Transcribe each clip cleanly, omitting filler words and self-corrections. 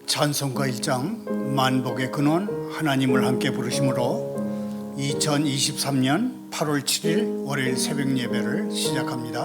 찬송가 1장 만복의 근원 하나님을 함께 부르심으로 2023년 8월 7일 월요일 새벽 예배를 시작합니다.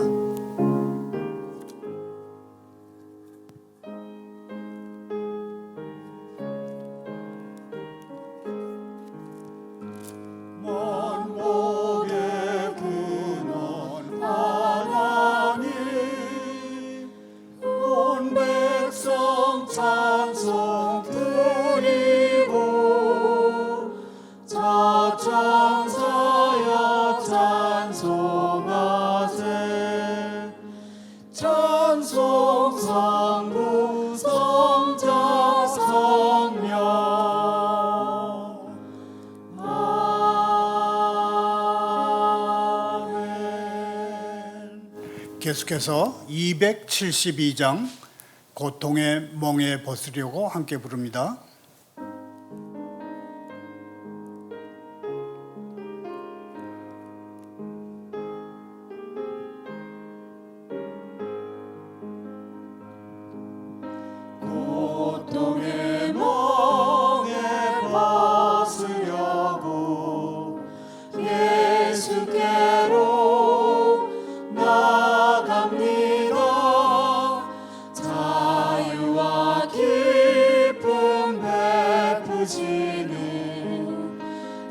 천사여 찬송하세. 찬송 성부 성자 성령. 아멘. 계속해서 272장 고통의 멍에 벗으려고 함께 부릅니다. 고통의 멍에 벗으려고 예수께로 나갑니다. 자유와 기쁨 베푸시는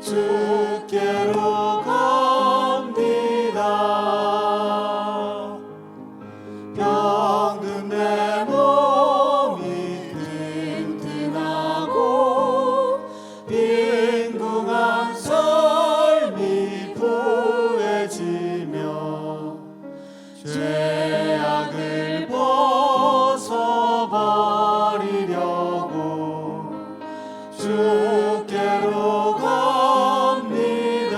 주께로 갑니다. 병든 내 몸이 튼튼하고 빈궁한 삶이 구해지며 죄악을 벗어버리려고 주께로 갑니다.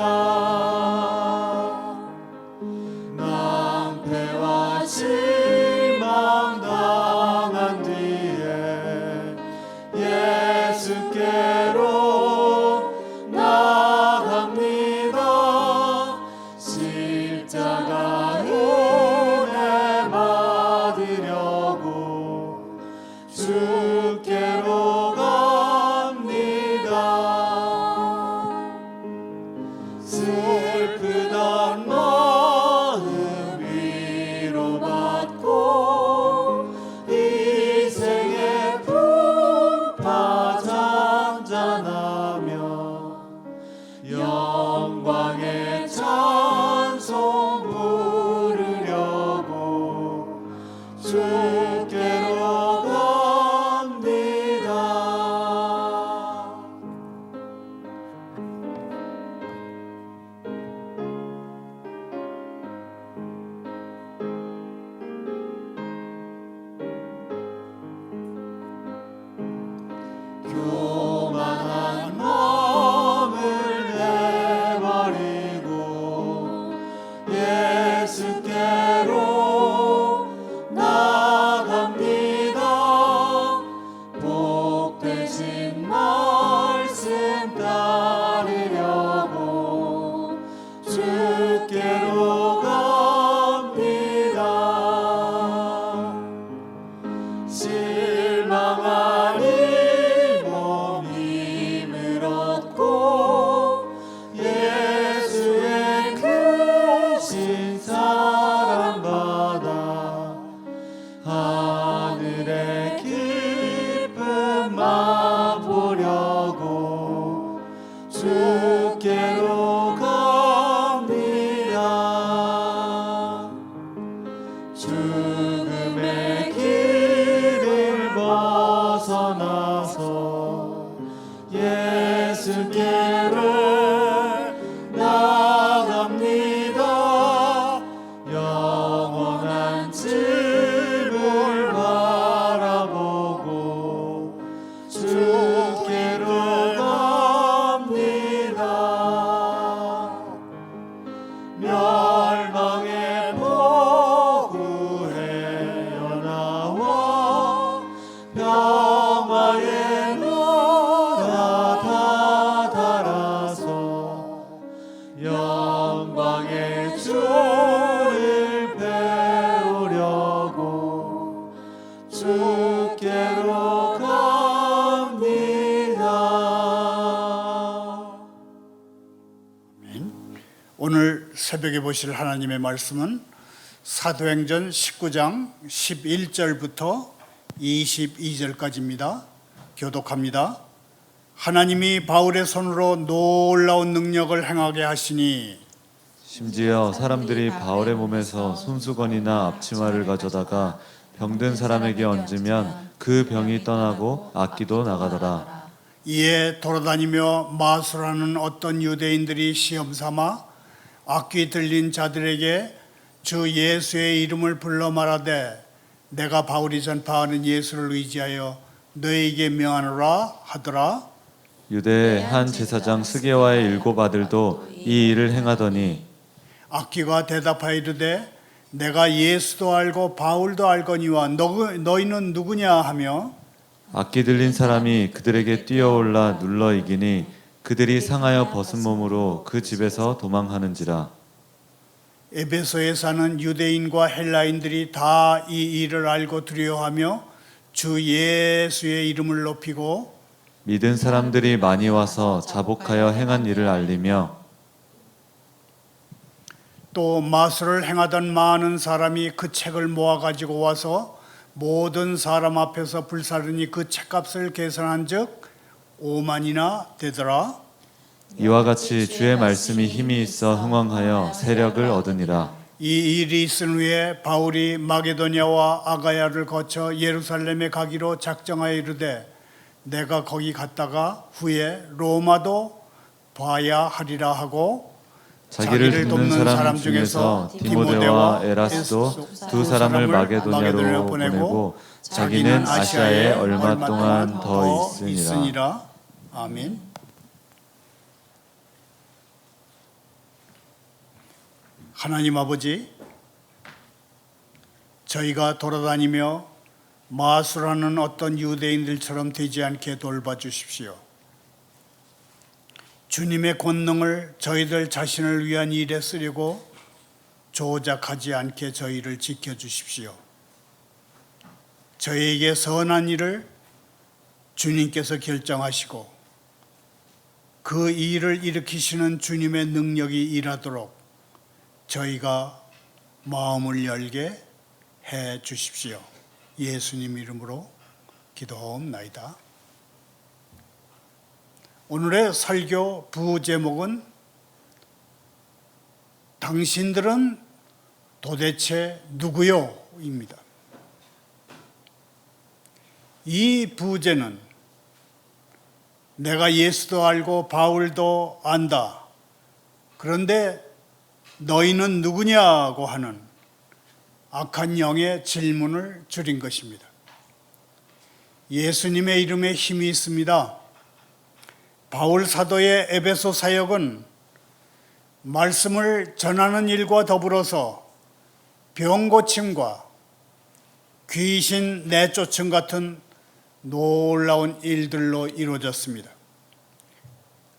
낭패와 실망 당한 뒤에 예수께로 나갑니다. 십자가 은혜 받으려고 주께로 갑니다. 슬프던 마음 위로받고 이생의 풍파 잔잔하며 영광의 찬송 부르려고 주께로 갑니다. 교만한 마음을 내버리고 예수께로 나갑니다. 복되신 말씀 따르려고 주께로 갑니다. 실망한 이 몸 힘을 얻고 예수의 크신 사랑 받아 하늘의 기쁨 맛보려고 주께로 갑니다. 죽음의 길을 벗어나서 예수께로 나갑니다. 영원한 집을 바라보고 주께로 갑니다. 멸망의 포구에 연하 새벽에 보실 하나님의 말씀은 사도행전 19장 11절부터 22절까지입니다. 교독합니다. 하나님이 바울의 손으로 놀라운 능력을 행하게 하시니 심지어 사람들이 바울의 몸에서 손수건이나 앞치마를 가져다가 병든 사람에게 얹으면 그 병이 떠나고 악기도 나가더라. 이에 돌아다니며 마술하는 어떤 유대인들이 시험 삼아 악기 들린 자들에게 주 예수의 이름을 불러 말하되 내가 바울이 전파하는 예수를 의지하여 너에게 명하노라 하더라. 유대의 한 제사장 스게와의 7 아들도 이 일을 행하더니 악기가 대답하여 이르되 내가 예수도 알고 바울도 알거니와 너희는 누구냐 하며 악기 들린 사람이 그들에게 뛰어올라 눌러 이기니 그들이 상하여 벗은 몸으로 그 집에서 도망하는지라. 에베소에 사는 유대인과 헬라인들이 다 이 일을 알고 두려워하며 주 예수의 이름을 높이고 믿은 사람들이 많이 와서 자복하여 행한 일을 알리며 또 마술을 행하던 많은 사람이 그 책을 모아 가지고 와서 모든 사람 앞에서 불사르니 그 책값을 계산한즉 5만이나 되더라. 이와 같이 주의 말씀이 힘이 있어 흥왕하여 세력을 얻으니라. 이 일이 있은 후에 바울이 마게도냐와 아가야를 거쳐 예루살렘에 가기로 작정하여 이르되 내가 거기 갔다가 후에 로마도 봐야 하리라 하고 자기를 돕는 사람 중에서 디모데와 에라스도 2 사람을 마게도냐로 보내고 자기는 아시아에 얼마 동안 더 있으니라. 아멘. 하나님 아버지, 저희가 돌아다니며 마술하는 어떤 유대인들처럼 되지 않게 돌봐주십시오. 주님의 권능을 저희들 자신을 위한 일에 쓰려고 조작하지 않게 저희를 지켜주십시오. 저희에게 선한 일을 주님께서 결정하시고 그 일을 일으키시는 주님의 능력이 일하도록 저희가 마음을 열게 해 주십시오. 예수님 이름으로 기도하옵나이다. 오늘의 설교 부제목은 당신들은 도대체 누구요? 입니다. 이 부제는 내가 예수도 알고 바울도 안다. 그런데 너희는 누구냐고 하는 악한 영의 질문을 줄인 것입니다. 예수님의 이름에 힘이 있습니다. 바울 사도의 에베소 사역은 말씀을 전하는 일과 더불어서 병 고침과 귀신 내쫓음 같은 놀라운 일들로 이루어졌습니다.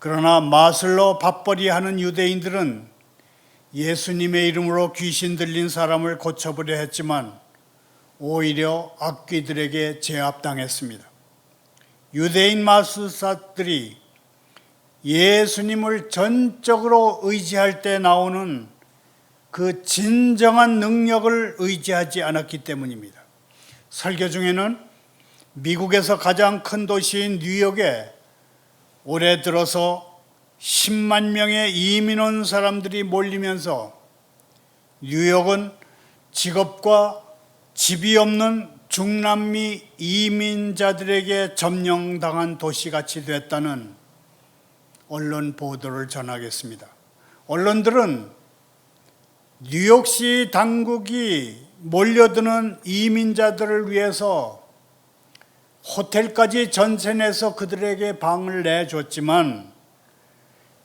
그러나 마술로 밥벌이하는 유대인들은 예수님의 이름으로 귀신 들린 사람을 고쳐보려 했지만 오히려 악귀들에게 제압당했습니다. 유대인 마술사들이 예수님을 전적으로 의지할 때 나오는 그 진정한 능력을 의지하지 않았기 때문입니다. 설교 중에는 미국에서 가장 큰 도시인 뉴욕에 올해 들어서 10만 명의 이민 온 사람들이 몰리면서 뉴욕은 직업과 집이 없는 중남미 이민자들에게 점령당한 도시같이 됐다는 언론 보도를 전하겠습니다. 언론들은 뉴욕시 당국이 몰려드는 이민자들을 위해서 호텔까지 전세내서 그들에게 방을 내줬지만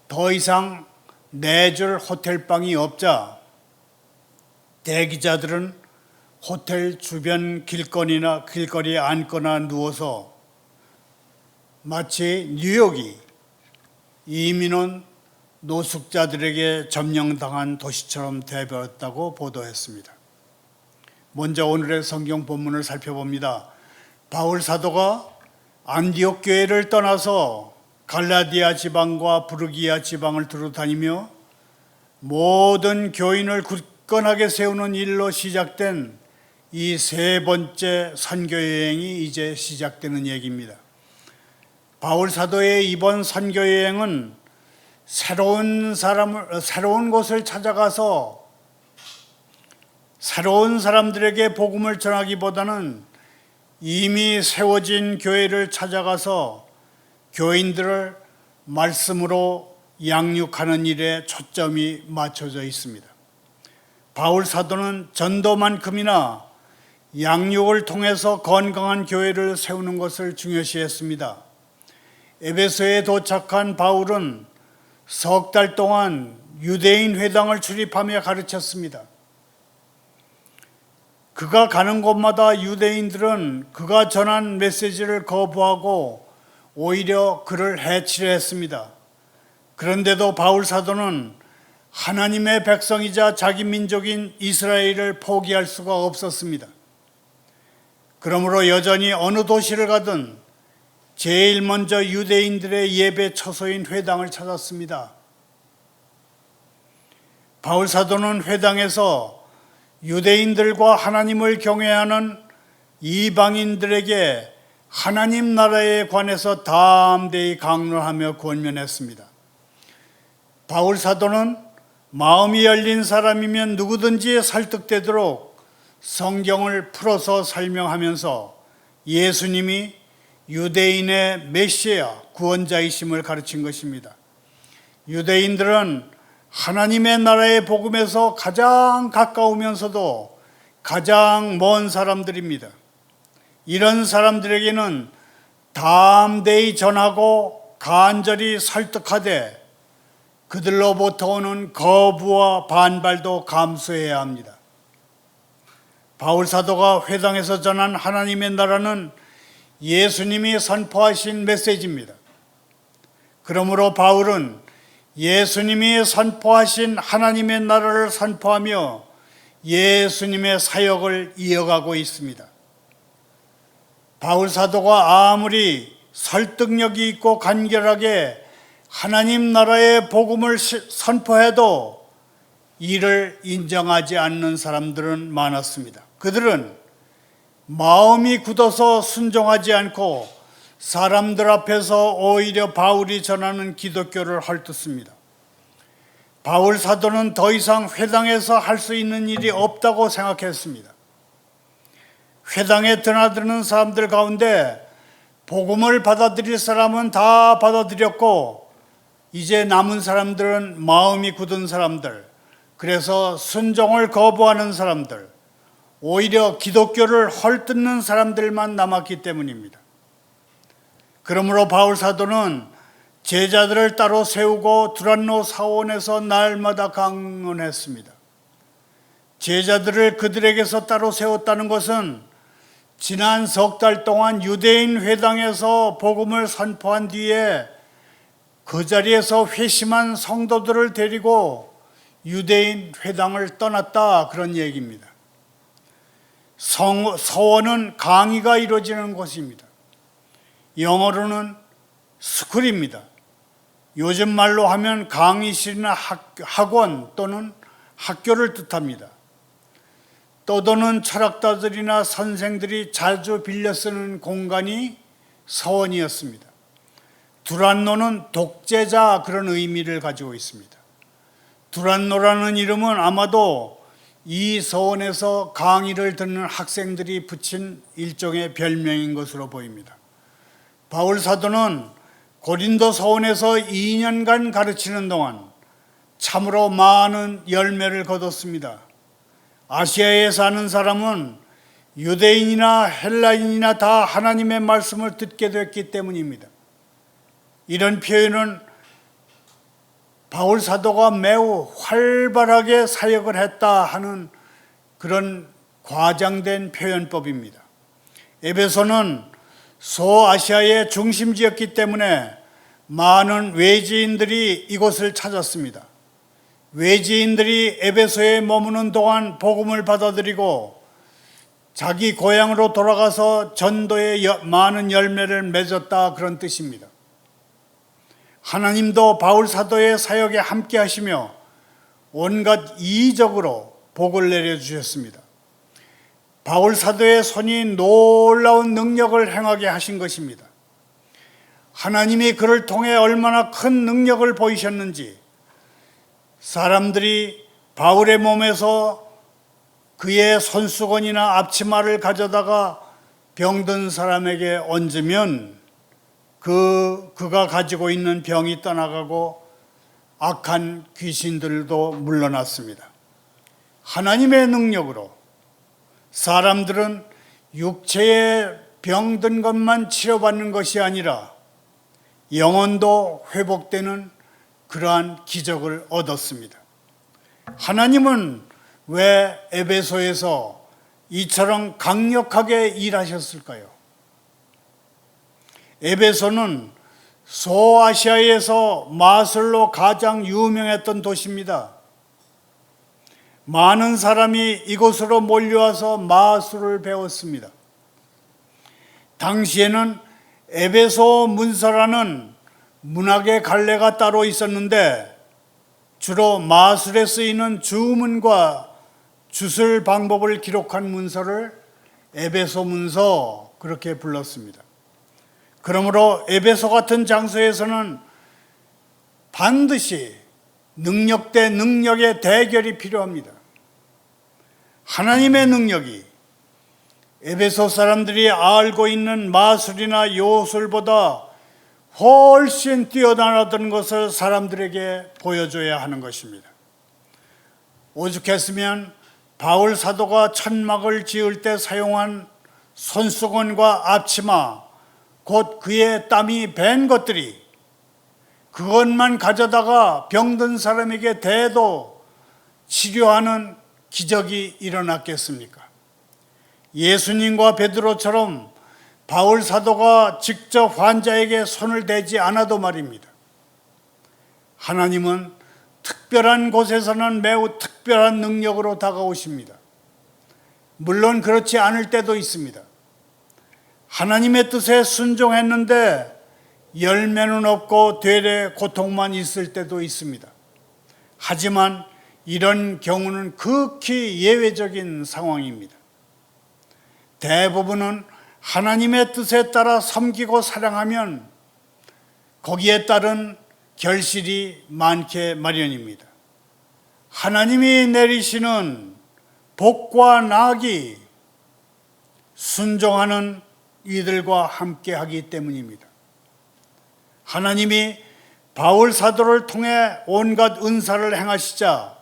더 이상 내줄 호텔방이 없자 대기자들은 호텔 주변 길거리에 앉거나 누워서 마치 뉴욕이 이민 온 노숙자들에게 점령당한 도시처럼 되어버렸다고 보도했습니다. 먼저 오늘의 성경 본문을 살펴봅니다. 바울 사도가 안디옥 교회를 떠나서 갈라디아 지방과 부르기아 지방을 두루 다니며 모든 교인을 굳건하게 세우는 일로 시작된 이 세 번째 선교 여행이 이제 시작되는 얘기입니다. 바울 사도의 이번 선교 여행은 새로운 곳을 찾아가서 새로운 사람들에게 복음을 전하기보다는 이미 세워진 교회를 찾아가서 교인들을 말씀으로 양육하는 일에 초점이 맞춰져 있습니다. 바울 사도는 전도만큼이나 양육을 통해서 건강한 교회를 세우는 것을 중요시했습니다. 에베소에 도착한 바울은 석 달 동안 유대인 회당을 출입하며 가르쳤습니다. 그가 가는 곳마다 유대인들은 그가 전한 메시지를 거부하고 오히려 그를 해치려 했습니다. 그런데도 바울 사도는 하나님의 백성이자 자기 민족인 이스라엘을 포기할 수가 없었습니다. 그러므로 여전히 어느 도시를 가든 제일 먼저 유대인들의 예배 처소인 회당을 찾았습니다. 바울 사도는 회당에서 유대인들과 하나님을 경외하는 이방인들에게 하나님 나라에 관해서 담대히 강론하며 권면했습니다. 바울 사도는 마음이 열린 사람이면 누구든지 설득되도록 성경을 풀어서 설명하면서 예수님이 유대인의 메시아 구원자이심을 가르친 것입니다. 유대인들은 하나님의 나라의 복음에서 가장 가까우면서도 가장 먼 사람들입니다. 이런 사람들에게는 담대히 전하고 간절히 설득하되 그들로부터 오는 거부와 반발도 감수해야 합니다. 바울 사도가 회당에서 전한 하나님의 나라는 예수님이 선포하신 메시지입니다. 그러므로 바울은 예수님이 선포하신 하나님의 나라를 선포하며 예수님의 사역을 이어가고 있습니다. 바울 사도가 아무리 설득력이 있고 간결하게 하나님 나라의 복음을 선포해도 이를 인정하지 않는 사람들은 많았습니다. 그들은 마음이 굳어서 순종하지 않고 사람들 앞에서 오히려 바울이 전하는 기독교를 헐뜯습니다. 바울 사도는 더 이상 회당에서 할 수 있는 일이 없다고 생각했습니다. 회당에 드나드는 사람들 가운데 복음을 받아들일 사람은 다 받아들였고 이제 남은 사람들은 마음이 굳은 사람들, 그래서 순종을 거부하는 사람들, 오히려 기독교를 헐뜯는 사람들만 남았기 때문입니다. 그러므로 바울 사도는 제자들을 따로 세우고 두란노 사원에서 날마다 강론했습니다. 제자들을 그들에게서 따로 세웠다는 것은 지난 석 달 동안 유대인 회당에서 복음을 선포한 뒤에 그 자리에서 회심한 성도들을 데리고 유대인 회당을 떠났다, 그런 얘기입니다. 서원은 강의가 이루어지는 곳입니다. 영어로는 스쿨입니다. 요즘 말로 하면 강의실이나 학원 또는 학교를 뜻합니다. 떠도는 철학자들이나 선생들이 자주 빌려 쓰는 공간이 서원이었습니다. 두란노는 독재자, 그런 의미를 가지고 있습니다. 두란노라는 이름은 아마도 이 서원에서 강의를 듣는 학생들이 붙인 일종의 별명인 것으로 보입니다. 바울 사도는 고린도 서원에서 2년간 가르치는 동안 참으로 많은 열매를 거뒀습니다. 아시아에 사는 사람은 유대인이나 헬라인이나 다 하나님의 말씀을 듣게 됐기 때문입니다. 이런 표현은 바울 사도가 매우 활발하게 사역을 했다 하는 그런 과장된 표현법입니다. 에베소는 소아시아의 중심지였기 때문에 많은 외지인들이 이곳을 찾았습니다. 외지인들이 에베소에 머무는 동안 복음을 받아들이고 자기 고향으로 돌아가서 전도에 많은 열매를 맺었다, 그런 뜻입니다. 하나님도 바울 사도의 사역에 함께 하시며 온갖 이적으로 복을 내려주셨습니다. 바울 사도의 손이 놀라운 능력을 행하게 하신 것입니다. 하나님이 그를 통해 얼마나 큰 능력을 보이셨는지 사람들이 바울의 몸에서 그의 손수건이나 앞치마를 가져다가 병든 사람에게 얹으면 그가 가지고 있는 병이 떠나가고 악한 귀신들도 물러났습니다. 하나님의 능력으로 사람들은 육체에 병든 것만 치료받는 것이 아니라 영혼도 회복되는 그러한 기적을 얻었습니다. 하나님은 왜 에베소에서 이처럼 강력하게 일하셨을까요? 에베소는 소아시아에서 마술로 가장 유명했던 도시입니다. 많은 사람이 이곳으로 몰려와서 마술을 배웠습니다. 당시에는 에베소 문서라는 문학의 갈래가 따로 있었는데 주로 마술에 쓰이는 주문과 주술 방법을 기록한 문서를 에베소 문서 그렇게 불렀습니다. 그러므로 에베소 같은 장소에서는 반드시 능력 대 능력의 대결이 필요합니다. 하나님의 능력이 에베소 사람들이 알고 있는 마술이나 요술보다 훨씬 뛰어나던 것을 사람들에게 보여줘야 하는 것입니다. 오죽했으면 바울 사도가 천막을 지을 때 사용한 손수건과 앞치마, 곧 그의 땀이 밴 것들이 그것만 가져다가 병든 사람에게 대도 치료하는 기적이 일어났겠습니까? 예수님과 베드로처럼 바울 사도가 직접 환자에게 손을 대지 않아도 말입니다. 하나님은 특별한 곳에서는 매우 특별한 능력으로 다가오십니다. 물론 그렇지 않을 때도 있습니다. 하나님의 뜻에 순종했는데 열매는 없고 되레 고통만 있을 때도 있습니다. 하지만 이런 경우는 극히 예외적인 상황입니다. 대부분은 하나님의 뜻에 따라 섬기고 사랑하면 거기에 따른 결실이 많게 마련입니다. 하나님이 내리시는 복과 낙이 순종하는 이들과 함께 하기 때문입니다. 하나님이 바울 사도를 통해 온갖 은사를 행하시자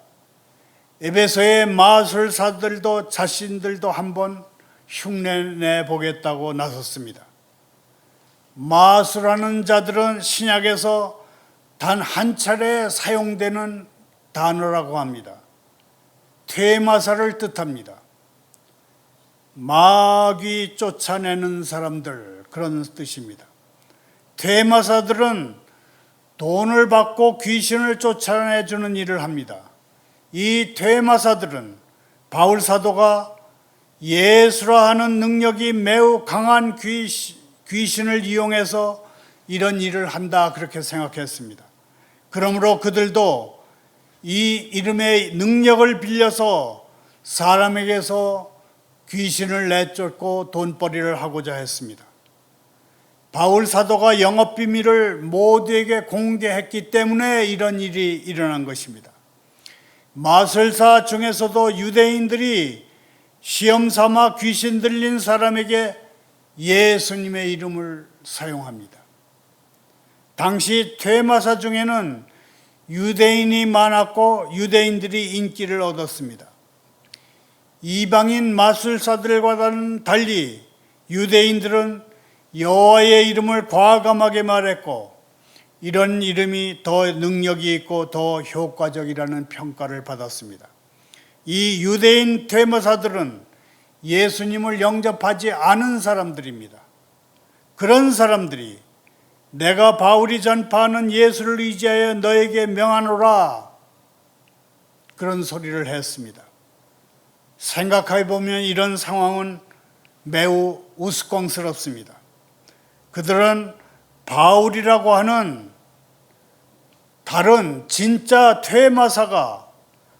에베소의 마술사들도 자신들도 한번 흉내내 보겠다고 나섰습니다. 마술하는 자들은 신약에서 단 한 차례 사용되는 단어라고 합니다. 퇴마사를 뜻합니다. 마귀 쫓아내는 사람들, 그런 뜻입니다. 퇴마사들은 돈을 받고 귀신을 쫓아내주는 일을 합니다. 이 퇴마사들은 바울 사도가 예수라 하는 능력이 매우 강한 귀신을 이용해서 이런 일을 한다 그렇게 생각했습니다. 그러므로 그들도 이 이름의 능력을 빌려서 사람에게서 귀신을 내쫓고 돈벌이를 하고자 했습니다. 바울 사도가 영업 비밀을 모두에게 공개했기 때문에 이런 일이 일어난 것입니다. 마술사 중에서도 유대인들이 시험 삼아 귀신 들린 사람에게 예수님의 이름을 사용합니다. 당시 퇴마사 중에는 유대인이 많았고 유대인들이 인기를 얻었습니다. 이방인 마술사들과는 달리 유대인들은 여호와의 이름을 과감하게 말했고 이런 이름이 더 능력이 있고 더 효과적이라는 평가를 받았습니다. 이 유대인 퇴마사들은 예수님을 영접하지 않은 사람들입니다. 그런 사람들이 내가 바울이 전파하는 예수를 의지하여 너에게 명하노라 그런 소리를 했습니다. 생각해 보면 이런 상황은 매우 우스꽝스럽습니다. 그들은 바울이라고 하는 다른 진짜 퇴마사가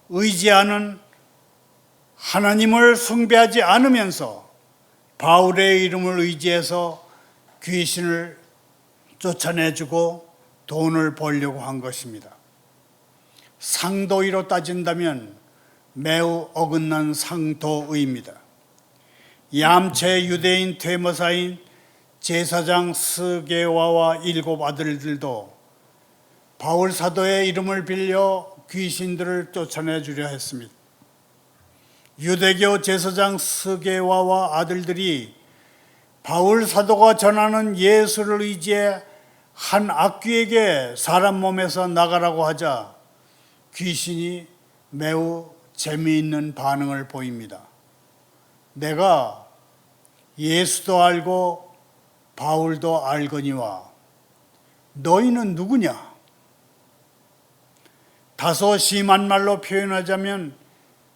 의지하는 하나님을 숭배하지 않으면서 바울의 이름을 의지해서 귀신을 쫓아내주고 돈을 벌려고 한 것입니다. 상도의로 따진다면 매우 어긋난 상도의입니다. 얌체 유대인 퇴모사인 제사장 스게와와 7 아들들도 바울 사도의 이름을 빌려 귀신들을 쫓아내주려 했습니다. 유대교 제사장 스게와와 아들들이 바울 사도가 전하는 예수를 의지해 한 악귀에게 사람 몸에서 나가라고 하자 귀신이 매우 재미있는 반응을 보입니다. 내가 예수도 알고 바울도 알거니와 너희는 누구냐? 다소 심한 말로 표현하자면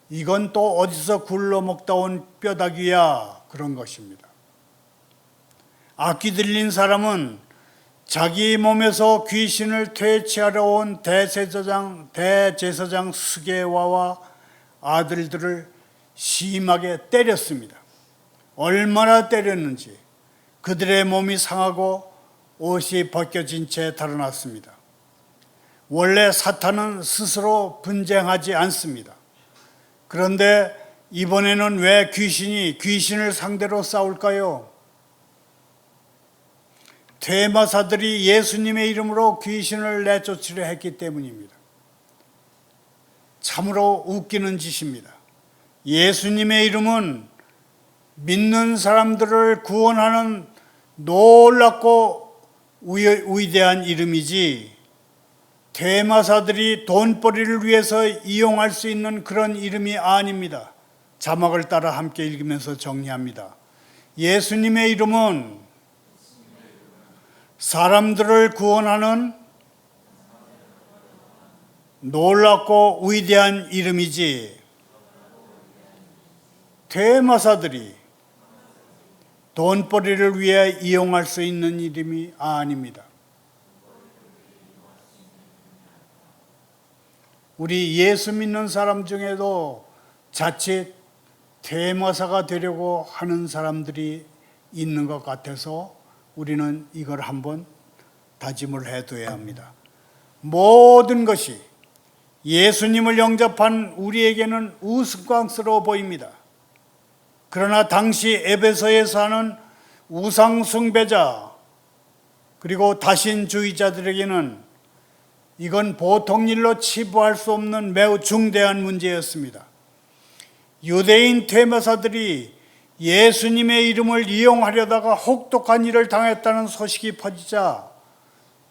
이건 또 어디서 굴러먹다 온 뼈다귀야, 그런 것입니다. 악귀 들린 사람은 자기 몸에서 귀신을 퇴치하러 온 대제사장 스게와와 아들들을 심하게 때렸습니다. 얼마나 때렸는지 그들의 몸이 상하고 옷이 벗겨진 채 달아났습니다. 원래 사탄은 스스로 분쟁하지 않습니다. 그런데 이번에는 왜 귀신을 상대로 싸울까요? 퇴마사들이 예수님의 이름으로 귀신을 내쫓으려 했기 때문입니다. 참으로 웃기는 짓입니다. 예수님의 이름은 믿는 사람들을 구원하는 놀랍고 위대한 이름이지 퇴마사들이 돈벌이를 위해서 이용할 수 있는 그런 이름이 아닙니다. 자막을 따라 함께 읽으면서 정리합니다. 예수님의 이름은 사람들을 구원하는 놀랍고 위대한 이름이지 퇴마사들이 돈벌이를 위해 이용할 수 있는 이름이 아닙니다. 우리 예수 믿는 사람 중에도 자칫 퇴마사가 되려고 하는 사람들이 있는 것 같아서 우리는 이걸 한번 다짐을 해둬야 합니다. 모든 것이 예수님을 영접한 우리에게는 우스꽝스러워 보입니다. 그러나 당시 에베소에 사는 우상 숭배자 그리고 다신주의자들에게는 이건 보통 일로 치부할 수 없는 매우 중대한 문제였습니다. 유대인 퇴마사들이 예수님의 이름을 이용하려다가 혹독한 일을 당했다는 소식이 퍼지자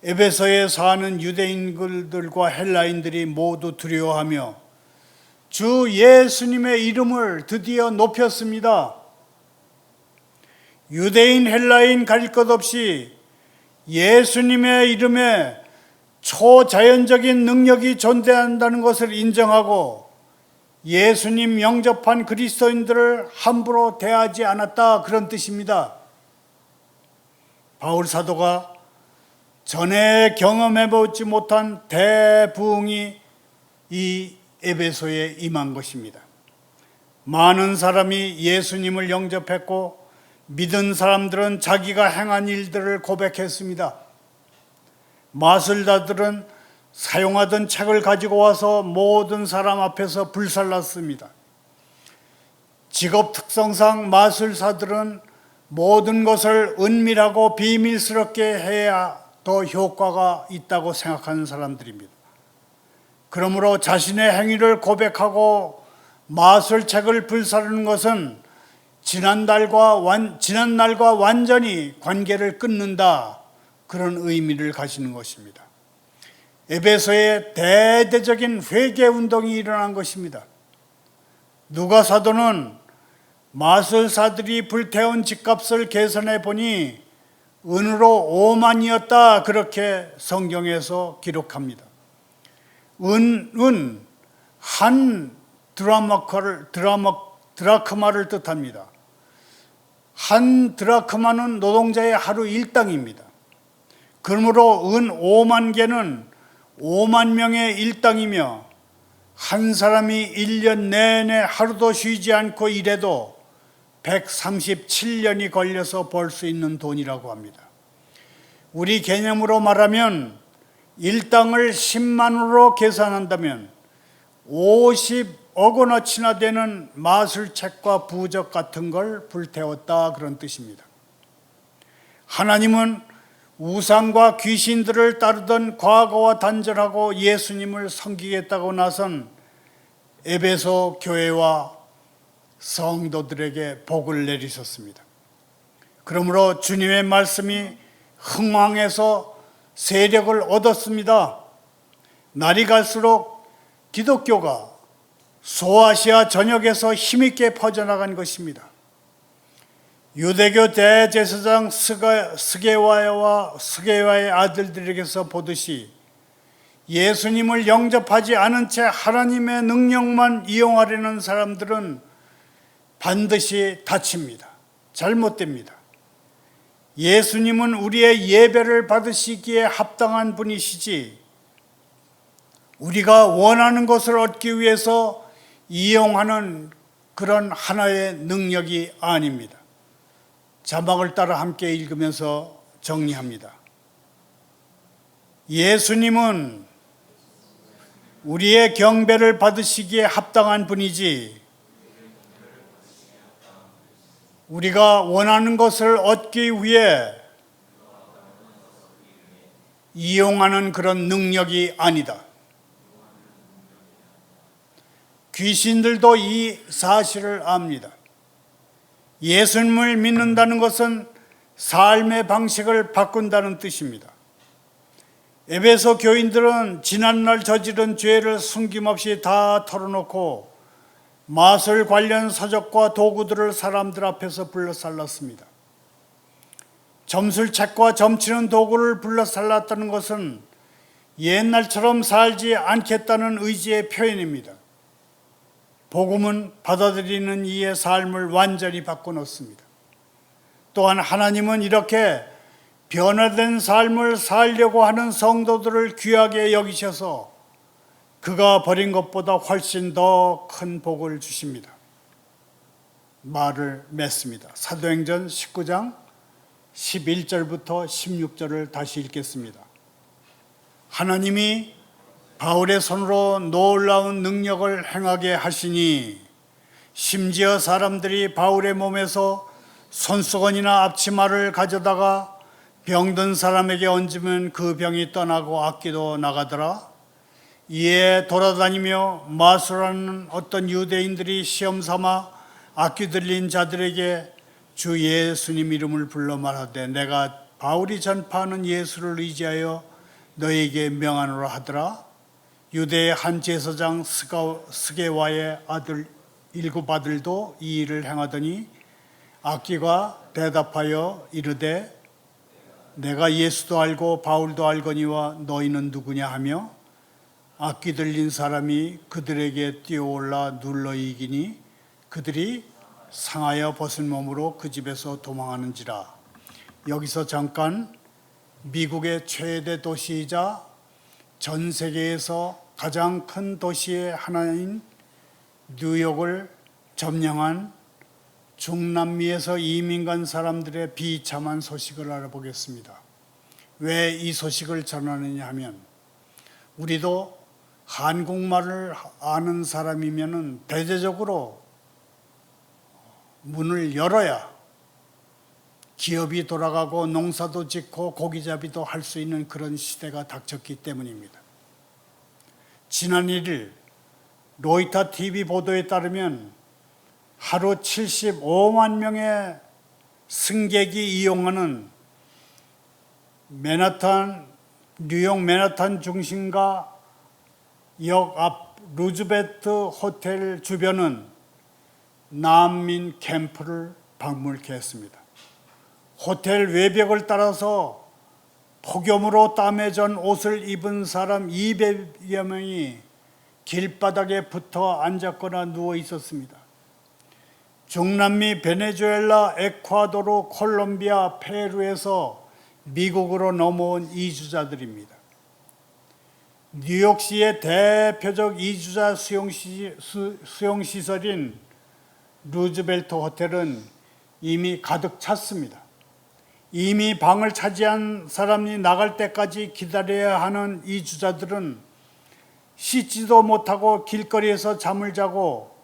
에베소에 사는 유대인들과 헬라인들이 모두 두려워하며 주 예수님의 이름을 드디어 높였습니다. 유대인 헬라인 가릴 것 없이 예수님의 이름에 초자연적인 능력이 존재한다는 것을 인정하고 예수님 영접한 그리스도인들을 함부로 대하지 않았다, 그런 뜻입니다. 바울 사도가 전에 경험해보지 못한 대부흥이 이 에베소에 임한 것입니다. 많은 사람이 예수님을 영접했고 믿은 사람들은 자기가 행한 일들을 고백했습니다. 마술자들은 사용하던 책을 가지고 와서 모든 사람 앞에서 불살랐습니다. 직업 특성상 마술사들은 모든 것을 은밀하고 비밀스럽게 해야 더 효과가 있다고 생각하는 사람들입니다. 그러므로 자신의 행위를 고백하고 마술책을 불사르는 것은 지난날과 완전히 관계를 끊는다, 그런 의미를 가지는 것입니다. 에베소에 대대적인 회개운동이 일어난 것입니다. 누가 사도는 마술사들이 불태운 집값을 계산해 보니 은으로 5만이었다, 그렇게 성경에서 기록합니다. 은 한 드라크마를 뜻합니다. 한 드라크마는 노동자의 하루 일당입니다. 그러므로 은 5만 개는 5만 명의 일당이며 한 사람이 1년 내내 하루도 쉬지 않고 일해도 137년이 걸려서 벌 수 있는 돈이라고 합니다. 우리 개념으로 말하면 일당을 10만 원으로 계산한다면 50억 원어치나 되는 마술책과 부적 같은 걸 불태웠다, 그런 뜻입니다. 하나님은 우상과 귀신들을 따르던 과거와 단절하고 예수님을 섬기겠다고 나선 에베소 교회와 성도들에게 복을 내리셨습니다. 그러므로 주님의 말씀이 흥왕해서 세력을 얻었습니다. 날이 갈수록 기독교가 소아시아 전역에서 힘있게 퍼져나간 것입니다. 유대교 대제사장 스게와의 아들들에게서 보듯이 예수님을 영접하지 않은 채 하나님의 능력만 이용하려는 사람들은 반드시 다칩니다. 잘못됩니다. 예수님은 우리의 예배를 받으시기에 합당한 분이시지 우리가 원하는 것을 얻기 위해서 이용하는 그런 하나의 능력이 아닙니다. 자막을 따라 함께 읽으면서 정리합니다. 예수님은 우리의 경배를 받으시기에 합당한 분이지 우리가 원하는 것을 얻기 위해 이용하는 그런 능력이 아니다. 귀신들도 이 사실을 압니다. 예수님을 믿는다는 것은 삶의 방식을 바꾼다는 뜻입니다. 에베소 교인들은 지난날 저지른 죄를 숨김없이 다 털어놓고 마술 관련 서적과 도구들을 사람들 앞에서 불러살랐습니다. 점술책과 점치는 도구를 불러살랐다는 것은 옛날처럼 살지 않겠다는 의지의 표현입니다. 복음은 받아들이는 이의 삶을 완전히 바꿔놓습니다. 또한 하나님은 이렇게 변화된 삶을 살려고 하는 성도들을 귀하게 여기셔서 그가 버린 것보다 훨씬 더 큰 복을 주십니다. 말을 맺습니다. 사도행전 19장 11절부터 16절을 다시 읽겠습니다. 하나님이 바울의 손으로 놀라운 능력을 행하게 하시니 심지어 사람들이 바울의 몸에서 손수건이나 앞치마를 가져다가 병든 사람에게 얹으면 그 병이 떠나고 악기도 나가더라. 이에 돌아다니며 마술하는 어떤 유대인들이 시험 삼아 악기 들린 자들에게 주 예수님 이름을 불러 말하되 내가 바울이 전파하는 예수를 의지하여 너에게 명하노라 하더라. 유대의 한 제사장 스게와의 아들 7 아들도 이 일을 행하더니 악기가 대답하여 이르되 내가 예수도 알고 바울도 알거니와 너희는 누구냐 하며 악기 들린 사람이 그들에게 뛰어올라 눌러 이기니 그들이 상하여 벗은 몸으로 그 집에서 도망하는지라. 여기서 잠깐 미국의 최대 도시이자 전 세계에서 가장 큰 도시의 하나인 뉴욕을 점령한 중남미에서 이민 간 사람들의 비참한 소식을 알아보겠습니다. 왜 이 소식을 전하느냐 하면 우리도 한국말을 아는 사람이면 대대적으로 문을 열어야 기업이 돌아가고 농사도 짓고 고기잡이도 할 수 있는 그런 시대가 닥쳤기 때문입니다. 지난 1일 로이터 TV 보도에 따르면 하루 75만 명의 승객이 이용하는 뉴욕 맨하탄 중심가 역 앞 루즈베트 호텔 주변은 난민 캠프를 방문케 했습니다. 호텔 외벽을 따라서 폭염으로 땀에 전 옷을 입은 사람 200여 명이 길바닥에 붙어 앉았거나 누워 있었습니다. 중남미 베네수엘라, 에콰도르, 콜롬비아, 페루에서 미국으로 넘어온 이주자들입니다. 뉴욕시의 대표적 이주자 수용시설인 루즈벨트 호텔은 이미 가득 찼습니다. 이미 방을 차지한 사람이 나갈 때까지 기다려야 하는 이주자들은 씻지도 못하고 길거리에서 잠을 자고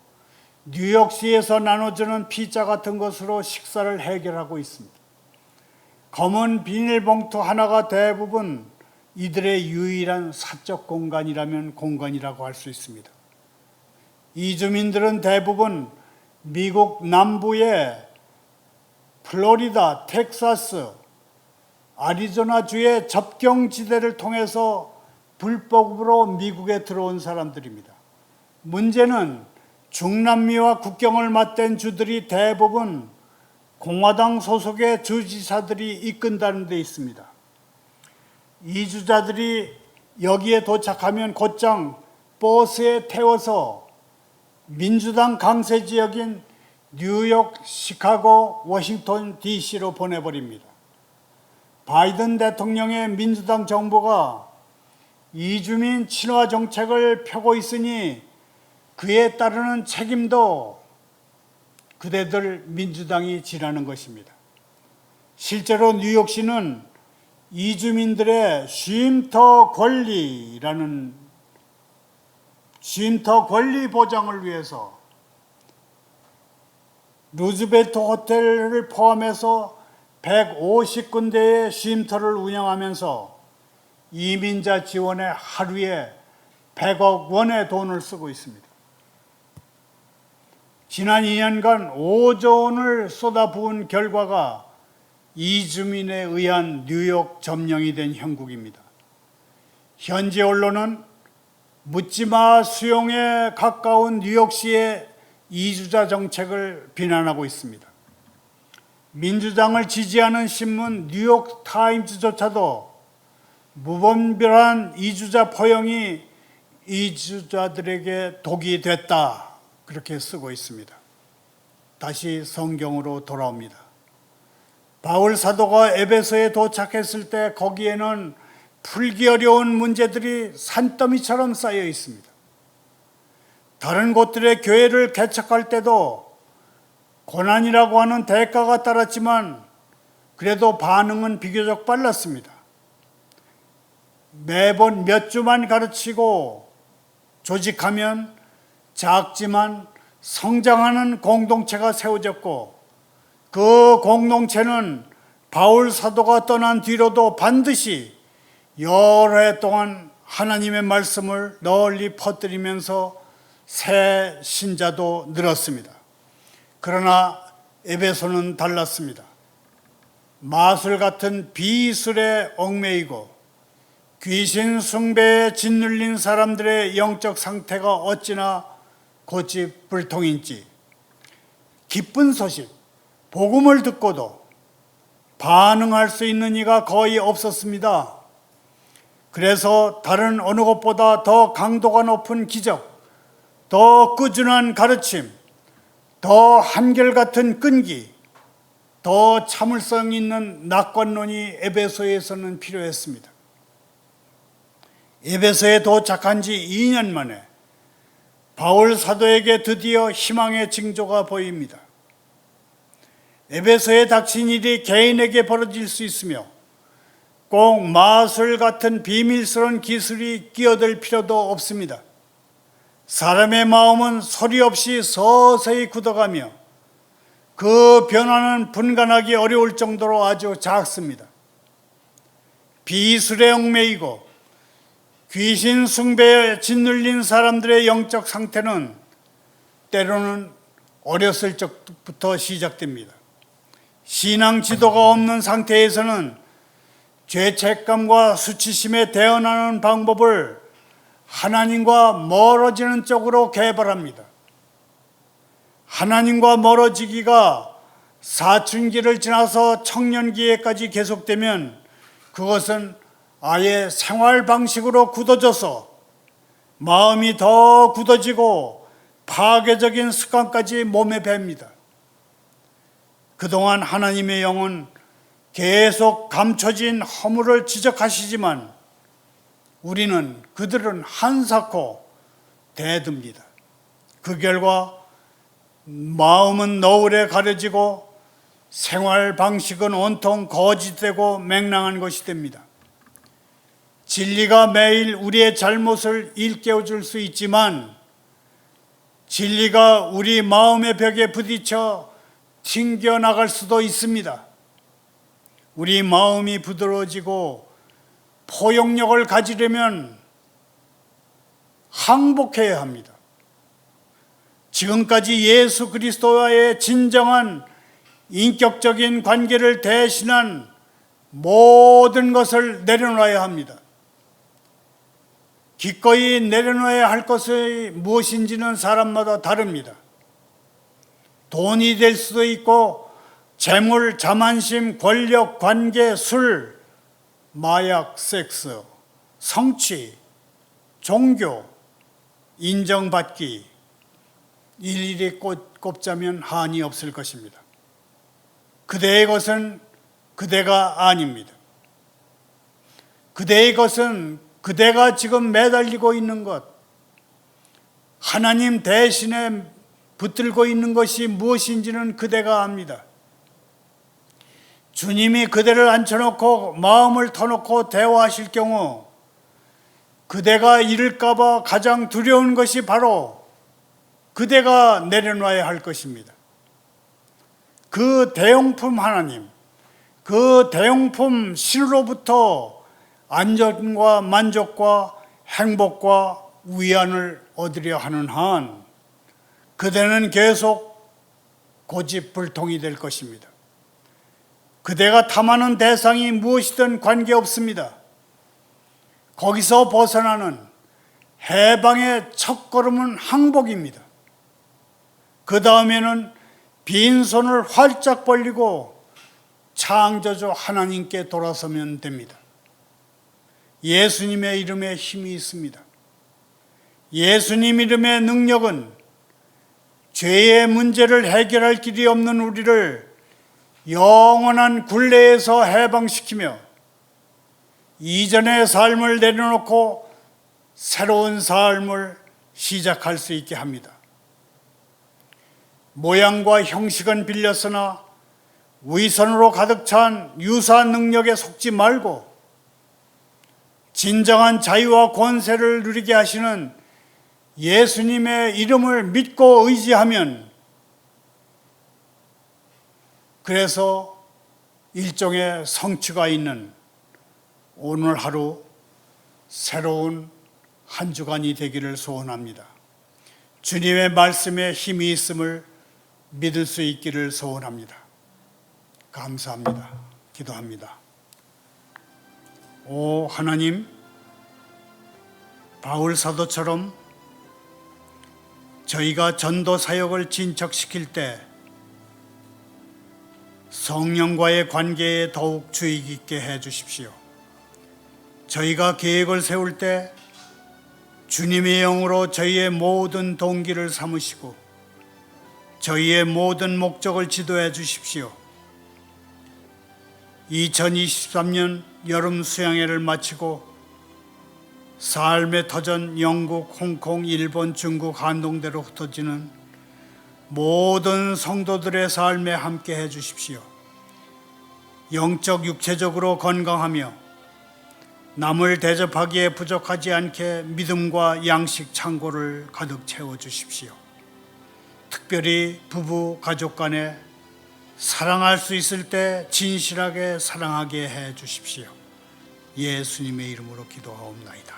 뉴욕시에서 나눠주는 피자 같은 것으로 식사를 해결하고 있습니다. 검은 비닐봉투 하나가 대부분 이들의 유일한 사적 공간이라면 공간이라고 할 수 있습니다. 이주민들은 대부분 미국 남부의 플로리다, 텍사스, 아리조나주의 접경지대를 통해서 불법으로 미국에 들어온 사람들입니다. 문제는 중남미와 국경을 맞댄 주들이 대부분 공화당 소속의 주지사들이 이끈다는 데 있습니다. 이주자들이 여기에 도착하면 곧장 버스에 태워서 민주당 강세 지역인 뉴욕, 시카고, 워싱턴 DC로 보내버립니다. 바이든 대통령의 민주당 정부가 이주민 친화 정책을 펴고 있으니 그에 따르는 책임도 그대들 민주당이 지라는 것입니다. 실제로 뉴욕시는 이주민들의 쉼터 권리 보장을 위해서 루즈벨트 호텔을 포함해서 150군데의 쉼터를 운영하면서 이민자 지원에 하루에 100억 원의 돈을 쓰고 있습니다. 지난 2년간 5조 원을 쏟아부은 결과가 이주민에 의한 뉴욕 점령이 된 형국입니다. 현지 언론은 묻지마 수용에 가까운 뉴욕시의 이주자 정책을 비난하고 있습니다. 민주당을 지지하는 신문 뉴욕 타임즈조차도 무분별한 이주자 포용이 이주자들에게 독이 됐다, 그렇게 쓰고 있습니다. 다시 성경으로 돌아옵니다. 바울 사도가 에베소에 도착했을 때 거기에는 풀기 어려운 문제들이 산더미처럼 쌓여 있습니다. 다른 곳들의 교회를 개척할 때도 고난이라고 하는 대가가 따랐지만 그래도 반응은 비교적 빨랐습니다. 매번 몇 주만 가르치고 조직하면 작지만 성장하는 공동체가 세워졌고, 그 공동체는 바울 사도가 떠난 뒤로도 반드시 여러 해 동안 하나님의 말씀을 널리 퍼뜨리면서 새 신자도 늘었습니다. 그러나 에베소는 달랐습니다. 마술 같은 비술에 얽매이고 귀신 숭배에 짓눌린 사람들의 영적 상태가 어찌나 고집불통인지, 기쁜 소식, 복음을 듣고도 반응할 수 있는 이가 거의 없었습니다. 그래서 다른 어느 것보다 더 강도가 높은 기적, 더 꾸준한 가르침, 더 한결같은 끈기, 더 참을성 있는 낙관론이 에베소에서는 필요했습니다. 에베소에 도착한 지 2년 만에 바울 사도에게 드디어 희망의 징조가 보입니다. 에베소에 닥친 일이 개인에게 벌어질 수 있으며 꼭 마술 같은 비밀스러운 기술이 끼어들 필요도 없습니다. 사람의 마음은 소리 없이 서서히 굳어가며 그 변화는 분간하기 어려울 정도로 아주 작습니다. 비술에 얽매이고 귀신 숭배에 짓눌린 사람들의 영적 상태는 때로는 어렸을 적부터 시작됩니다. 신앙 지도가 없는 상태에서는 죄책감과 수치심에 대응하는 방법을 하나님과 멀어지는 쪽으로 개발합니다. 하나님과 멀어지기가 사춘기를 지나서 청년기에까지 계속되면 그것은 아예 생활 방식으로 굳어져서 마음이 더 굳어지고 파괴적인 습관까지 몸에 뱄니다. 그동안 하나님의 영은 계속 감춰진 허물을 지적하시지만 그들은 한사코 대듭니다. 그 결과 마음은 너울에 가려지고 생활 방식은 온통 거짓되고 맹랑한 것이 됩니다. 진리가 매일 우리의 잘못을 일깨워 줄 수 있지만 진리가 우리 마음의 벽에 부딪혀 튕겨나갈 수도 있습니다. 우리 마음이 부드러워지고 포용력을 가지려면 항복해야 합니다. 지금까지 예수 그리스도와의 진정한 인격적인 관계를 대신한 모든 것을 내려놔야 합니다. 기꺼이 내려놔야 할 것이 무엇인지는 사람마다 다릅니다. 돈이 될 수도 있고 재물, 자만심, 권력, 관계, 술, 마약, 섹스, 성취, 종교, 인정받기, 일일이 꼽자면 한이 없을 것입니다. 그대의 것은 그대가 아닙니다. 그대의 것은 그대가 지금 매달리고 있는 것, 하나님 대신에 붙들고 있는 것이 무엇인지는 그대가 압니다. 주님이 그대를 앉혀놓고 마음을 터놓고 대화하실 경우 그대가 잃을까 봐 가장 두려운 것이 바로 그대가 내려놔야 할 것입니다. 그 대용품 하나님, 그 대용품 신으로부터 안전과 만족과 행복과 위안을 얻으려 하는 한 그대는 계속 고집불통이 될 것입니다. 그대가 탐하는 대상이 무엇이든 관계없습니다. 거기서 벗어나는 해방의 첫걸음은 항복입니다. 그 다음에는 빈손을 활짝 벌리고 창조주 하나님께 돌아서면 됩니다. 예수님의 이름에 힘이 있습니다. 예수님 이름의 능력은 죄의 문제를 해결할 길이 없는 우리를 영원한 굴레에서 해방시키며 이전의 삶을 내려놓고 새로운 삶을 시작할 수 있게 합니다. 모양과 형식은 빌렸으나 위선으로 가득 찬 유사 능력에 속지 말고 진정한 자유와 권세를 누리게 하시는 예수님의 이름을 믿고 의지하면 그래서 일종의 성취가 있는 오늘 하루 새로운 한 주간이 되기를 소원합니다. 주님의 말씀에 힘이 있음을 믿을 수 있기를 소원합니다. 감사합니다. 기도합니다. 오 하나님, 바울 사도처럼 저희가 전도 사역을 진척시킬 때 성령과의 관계에 더욱 주의 깊게 해 주십시오. 저희가 계획을 세울 때 주님의 영으로 저희의 모든 동기를 삼으시고 저희의 모든 목적을 지도해 주십시오. 2023년 여름 수양회를 마치고 삶의 터전 영국, 홍콩, 일본, 중국, 한동대로 흩어지는 모든 성도들의 삶에 함께 해 주십시오. 영적, 육체적으로 건강하며 남을 대접하기에 부족하지 않게 믿음과 양식 창고를 가득 채워 주십시오. 특별히 부부, 가족 간에 사랑할 수 있을 때 진실하게 사랑하게 해 주십시오. 예수님의 이름으로 기도하옵나이다.